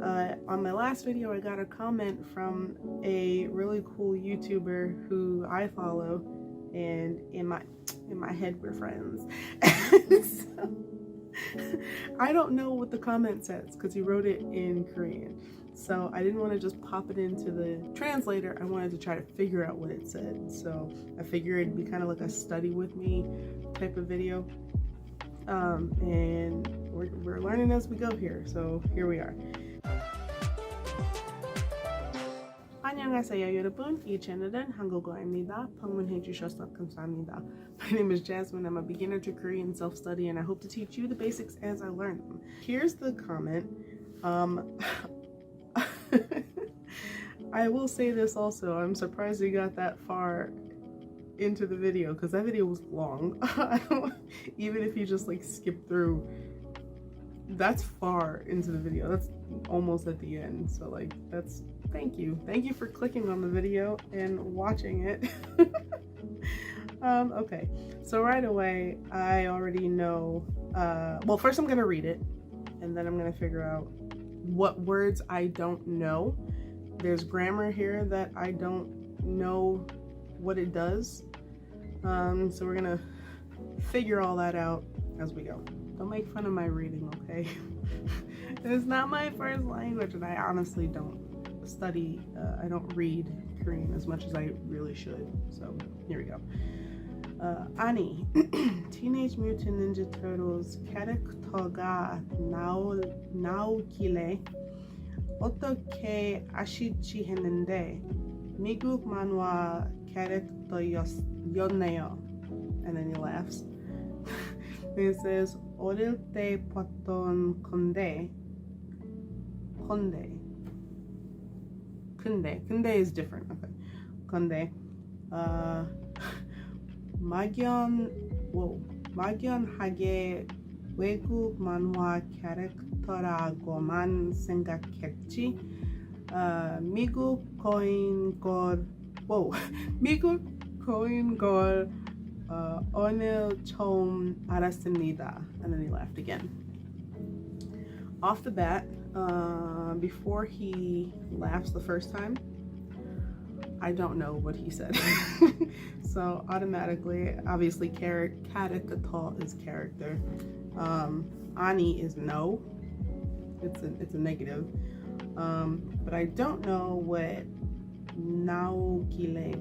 On my last video, I got a comment from a really cool YouTuber who I follow, and in my head we're friends. So, I don't know what the comment says because he wrote it in Korean. So I didn't want to just pop it into the translator. I wanted to try to figure out what it said. So I figured it'd be kind of like a study with me type of video. And we're learning as we go here. So here we are. 안녕하세요 여러분. 이 채널은 한국어입니다. 방문해 주셔서 감사합니다. My name is Jasmine. I'm a beginner to Korean self-study, and I hope to teach you the basics as I learn them. Here's the comment. I will say this also, I'm surprised you got that far into the video because that video was long. Even if you just like skip through, that's far into the video. That's almost at the end. So like that's thank you for clicking on the video and watching it. Okay, so right away I already know, well, first I'm gonna read it and then I'm gonna figure out what words I don't know. There's grammar here that I don't know what it does, so we're gonna figure all that out as we go. Don't make fun of my reading, okay? It's not my first language, and I honestly don't study, I don't read Korean as much as I really should. So here we go. 아니, Teenage Mutant Ninja Turtles 캐릭터가 나오길래 어떻게 아시지 했는데 미국 만화 캐릭터였네요. And then he laughs. And it says 어릴 때 봤던 건데 근데 is different. Okay. 근데 막연하게 외국 만화 캐릭터라고만 생각했지. 미국 거인 걸 오늘 처음 알았습니다. And then he laughed again. Off the bat, before he laughs the first time, I don't know what he said. So automatically, obviously, 캐릭터 is character. Ani is no. It's a negative. But I don't know what 나오길래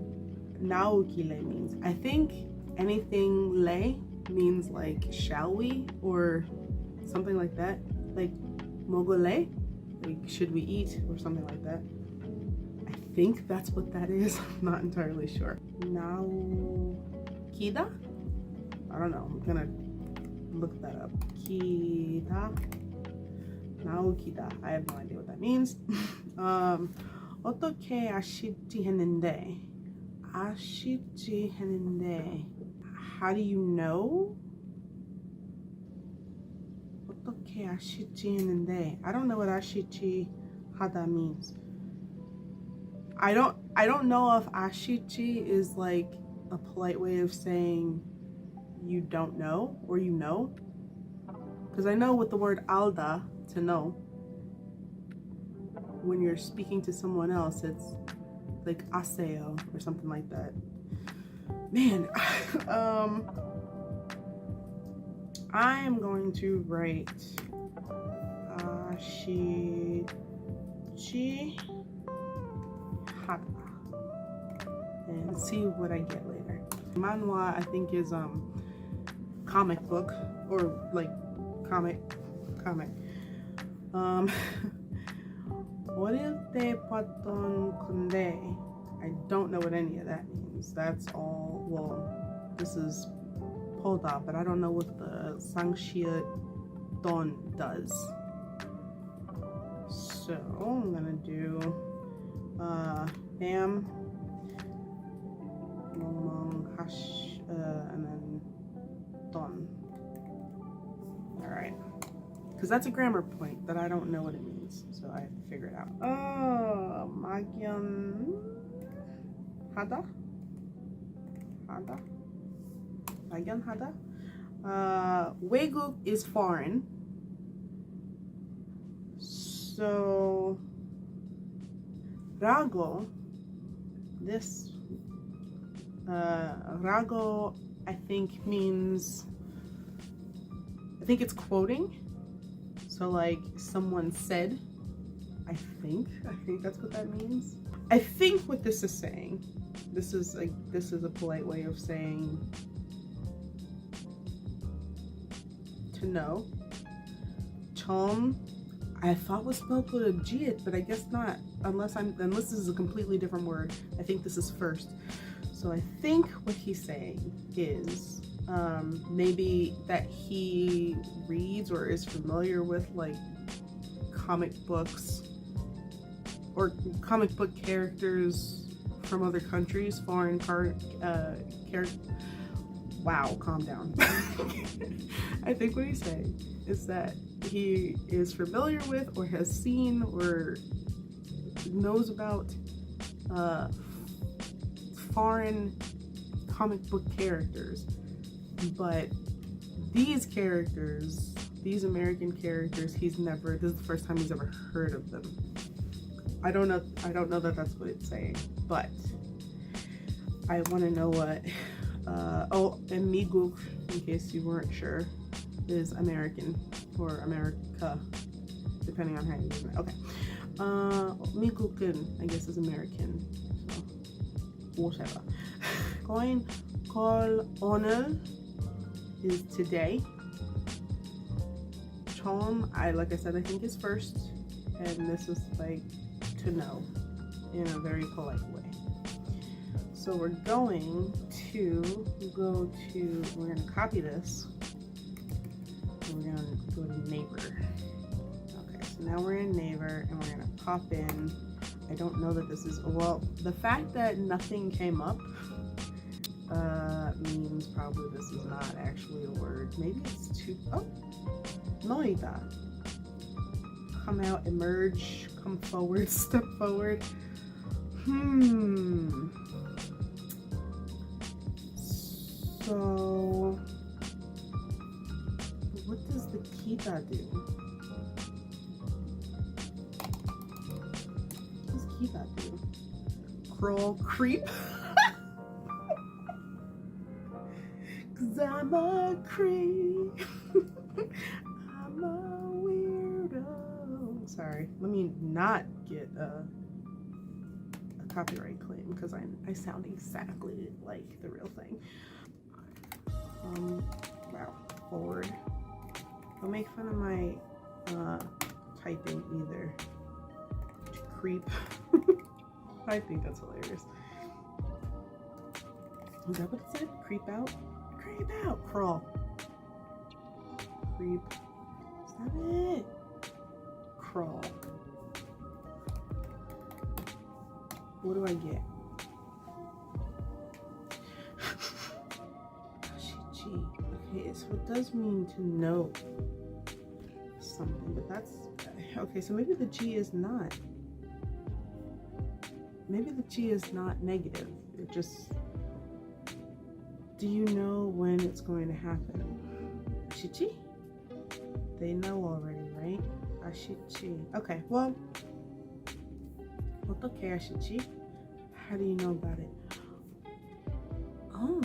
means. I think anything le means like shall we or something like that. Like mogole, like should we eat or something like that. I think that's what that is. I'm not entirely sure. 나오기다? I don't know. I'm gonna look that up. 나오기다. I have no idea what that means. 어떻게 아시지 했는데. How do you know? 어떻게 아시지 했는데. I don't know what 아시지 하다 means. I don't know if 아시지 is like a polite way of saying you don't know or you know. Because I know with the word alda, to know, when you're speaking to someone else, it's like aseo or something like that. Man, I am going to write 아시지 하다 and see what I get later. Manhwa, I think, is comic book or like comic. 어릴 때 봤던 건데 I don't know what any of that means. That's all. Well, this is poda, but I don't know what the 상시에 don does. So I'm gonna do bam, hash, and then don. All right, because that's a grammar point that I don't know what it means, so I have to figure it out. Oh, 막연하다. 외국 is foreign. So rago, this rago, I think means, I think it's quoting. So like someone said, I think that's what that means. I think what this is saying, this is a polite way of saying to know. Chom, I thought was spelled with a G, but I guess not, unless this is a completely different word. I think this is first. So I think what he's saying is maybe that he reads or is familiar with like comic books or comic book characters from other countries, foreign characters. Wow, calm down. I think what he's saying is that he is familiar with or has seen or knows about foreign comic book characters, but these characters, these American characters, this is the first time he's ever heard of them. I don't know that that's what it's saying, but I want to know what oh, and Macbook, in case you weren't sure, is American or America, depending on how you use it. Okay. Macbook, I guess, is American. So whatever. Coin call honor is today. Chom, like I said, I think is first, and this is like to know in a very polite way. So we're going to we're going to copy this. And we're going to go to Naver. Okay, so now we're in Naver and we're going to pop in. I don't know that this is, well, the fact that nothing came up means probably this is not actually a word. Maybe it's too, oh, noida. Come out, emerge, come forward, step forward. So, what does the kita do? What does kita do? Crawl, creep? Cause I'm a creep. I'm a weirdo. Sorry, let me not get a copyright claim because I sound exactly like the real thing. Wow, forward. Don't make fun of my typing either. Creep. I think that's hilarious. Is that what it said? Creep out? Creep out. Crawl. Creep. Is that it? Crawl. What do I get? Okay, so it does mean to know something, but that's okay. So maybe the G is not. Maybe the G is not negative. It just. Do you know when it's going to happen? Ashichi? They know already, right? Ashichi. Okay, well. Okay, Ashichi. How do you know about it? Oh.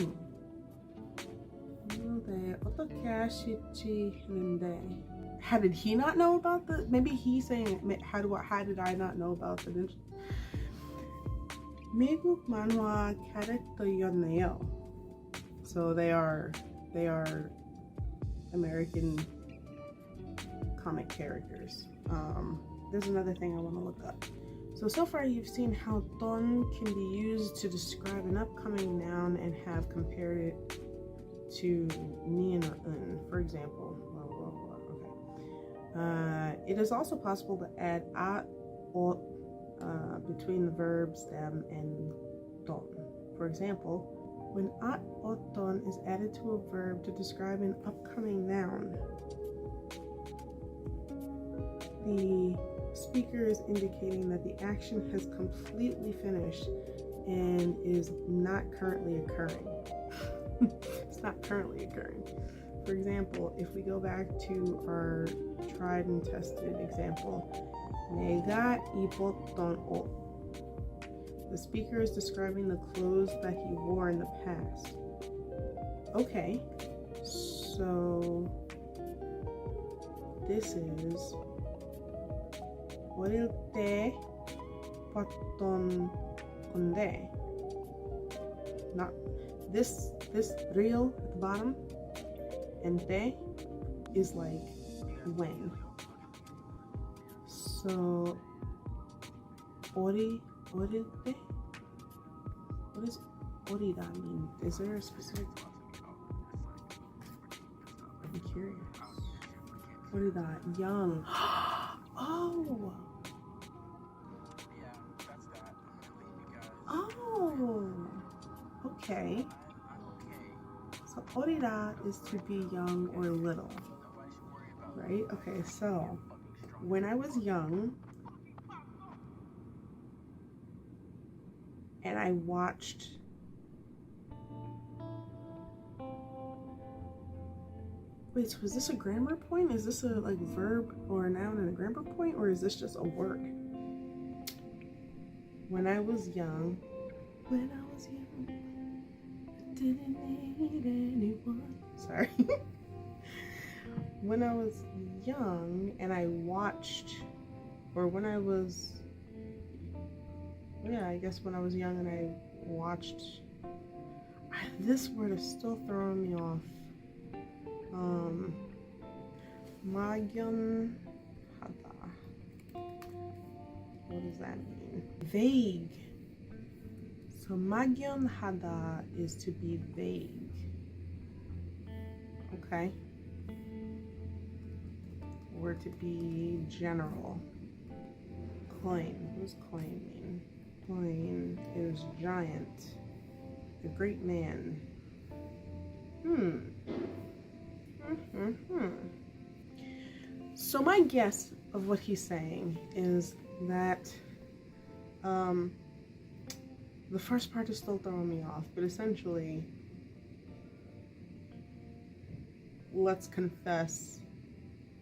How did he not know about the? Maybe he's saying, how did I not know about the? 미국 만화 캐릭터였네요. So they are American comic characters. There's another thing I want to look up. So far you've seen how ton can be used to describe an upcoming noun and have compared it to ni and un, for example. Okay. It is also possible to add a or between the verbs them and ton. For example, when a or ton is added to a verb to describe an upcoming noun, the speaker is indicating that the action has completely finished and is not currently occurring. It's not currently occurring. For example, if we go back to our tried and tested example, 내가 입었던 옷. The speaker is describing the clothes that he wore in the past. Okay, so this is 어릴 때 봤던 건데, not this real at the bottom, and te is like when. So 어릴 때? What does 어리다 mean? Is there a specific? I'm curious. 어리다, young. Oh. Oh. Okay. So 어리다 is to be young or little, right? Okay, so when I was young and I watched wait, so is this a grammar point? Is this a like verb or a noun and a grammar point, or is this just a word? When I was young, I didn't need anyone. Sorry. When I was young and I watched, or when I was, yeah, I guess when I was young and I watched, this word is still throwing me off. 막연하다. What does that mean? Vague. So 막연하다 is to be vague. Okay. Or to be general. Claim. What does claim mean? Claim is giant. A great man. So my guess of what he's saying is that the first part is still throwing me off, but essentially, let's confess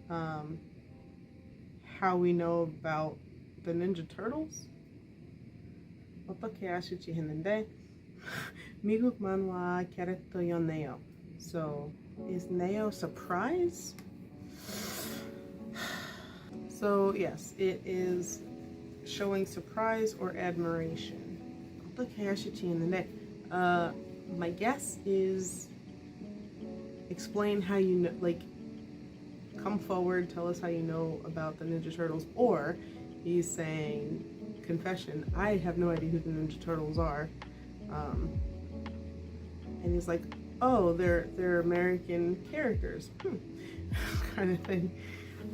how we know about the Ninja Turtles. 어떻게 아실지 했는데 미국 만화 캐릭터였네요. So is Neo surprise? So yes, it is showing surprise or admiration. 어떻게 아실지 했는데 my guess is explain how you know, like come forward, tell us how you know about the Ninja Turtles, or he's saying confession, I have no idea who the Ninja Turtles are, and he's like, oh, they're American characters, kind of thing.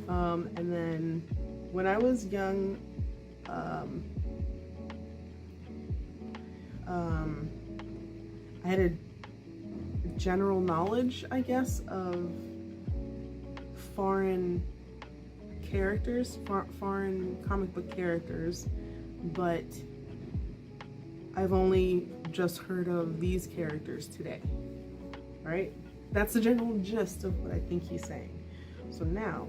And then when I was young, I had a general knowledge, I guess, of foreign characters, foreign comic book characters, but I've only just heard of these characters today, right? That's the general gist of what I think he's saying. So now,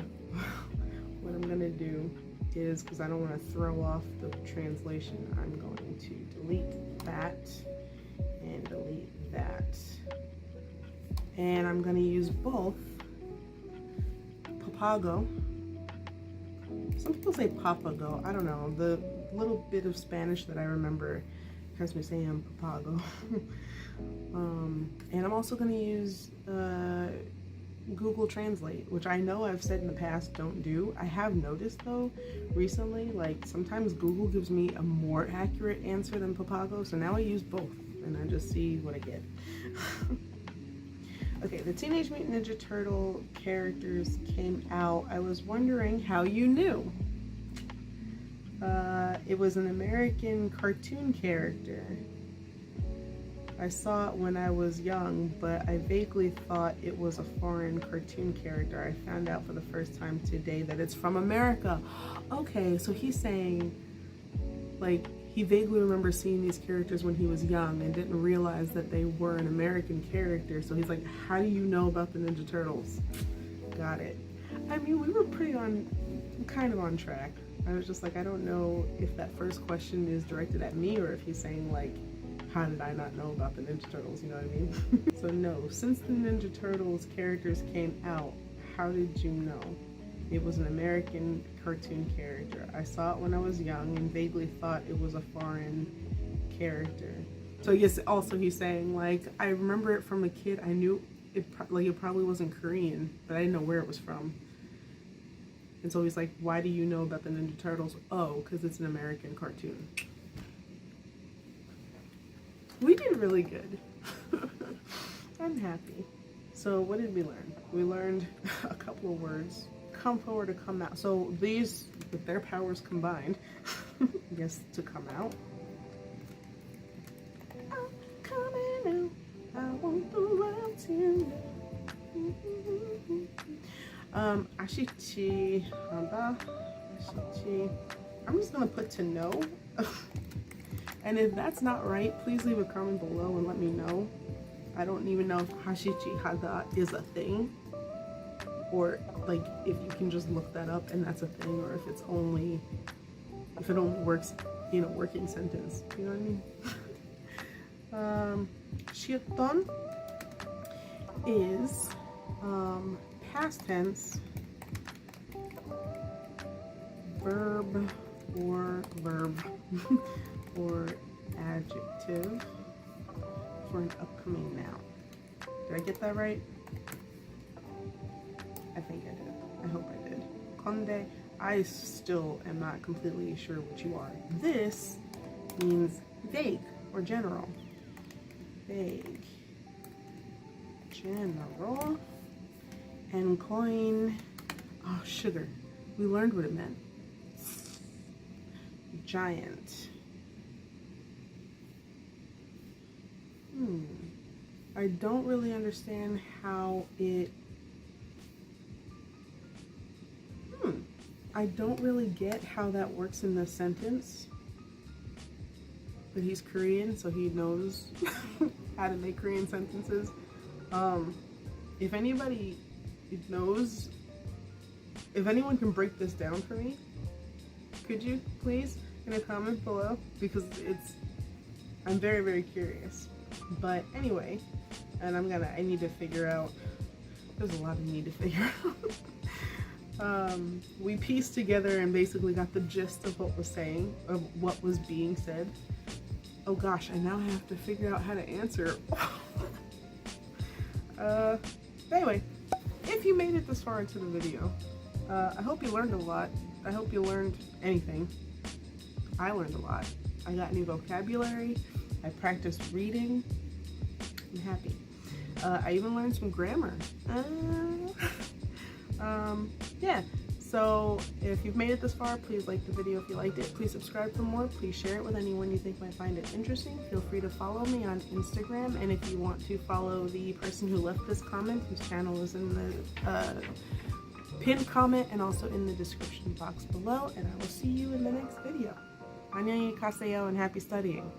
what I'm gonna do is, because I don't want to throw off the translation, I'm going to delete that and delete that. And I'm gonna use both Papago. Some people say Papago, I don't know. The little bit of Spanish that I remember has me saying Papago. And I'm also gonna use Google Translate, which I know I've said in the past don't do. I have noticed though recently, like sometimes Google gives me a more accurate answer than Papago, so now I use both and I just see what I get. Okay, the Teenage Mutant Ninja Turtle characters came out. I was wondering how you knew. It was an American cartoon character. I saw it when I was young, but I vaguely thought it was a foreign cartoon character. I found out for the first time today that it's from America. Okay, so he's saying, like, he vaguely remembers seeing these characters when he was young and didn't realize that they were an American character. So he's like, how do you know about the Ninja Turtles? Got it. I mean, we were kind of on track. I was just like, I don't know if that first question is directed at me or if he's saying like, how did I not know about the Ninja Turtles, you know what I mean? So no, since the Ninja Turtles characters came out, how did you know? It was an American cartoon character. I saw it when I was young and vaguely thought it was a foreign character. So yes, also he's saying like, I remember it from a kid. I knew it, like it probably wasn't Korean, but I didn't know where it was from. And so he's like, why do you know about the Ninja Turtles? Oh, because it's an American cartoon. We did really good. I'm happy. So what did we learn? We learned a couple of words. Come forward or come out. So these, with their powers combined, I guess to come out. I'm coming out. I want the world to know. Ashichi, handa, ashichi. I'm just gonna put to know. And if that's not right, please leave a comment below and let me know. I don't even know if hashichi hada is a thing, or like if you can just look that up and that's a thing, or if it's only, if it only works in a working sentence, you know what I mean? Shieton is past tense, verb or or adjective for an upcoming noun. Did I get that right? I think I did. I hope I did. Konde, I still am not completely sure what you are. This means vague or general. Vague. General. And coin. Oh, sugar. We learned what it meant. Giant. I don't really understand how it... I don't really get how that works in this sentence. But he's Korean, so he knows how to make Korean sentences. If anybody knows, if anyone can break this down for me, could you please in a comment below? Because I'm very, very curious. But anyway, and I need to figure out, there's a lot I need to figure out. We pieced together and basically got the gist of what was being said. Oh gosh, I now have to figure out how to answer. Anyway, if you made it this far into the video, I hope you learned a lot. I hope you learned anything. I learned a lot. I got new vocabulary. I practiced reading. I'm happy. I even learned some grammar. Yeah, so if you've made it this far, please like the video if you liked it. Please subscribe for more. Please share it with anyone you think might find it interesting. Feel free to follow me on Instagram, and if you want to follow the person who left this comment, whose channel is in the pinned comment and also in the description box below, and I will see you in the next video. Annyeonghaseyo and happy studying.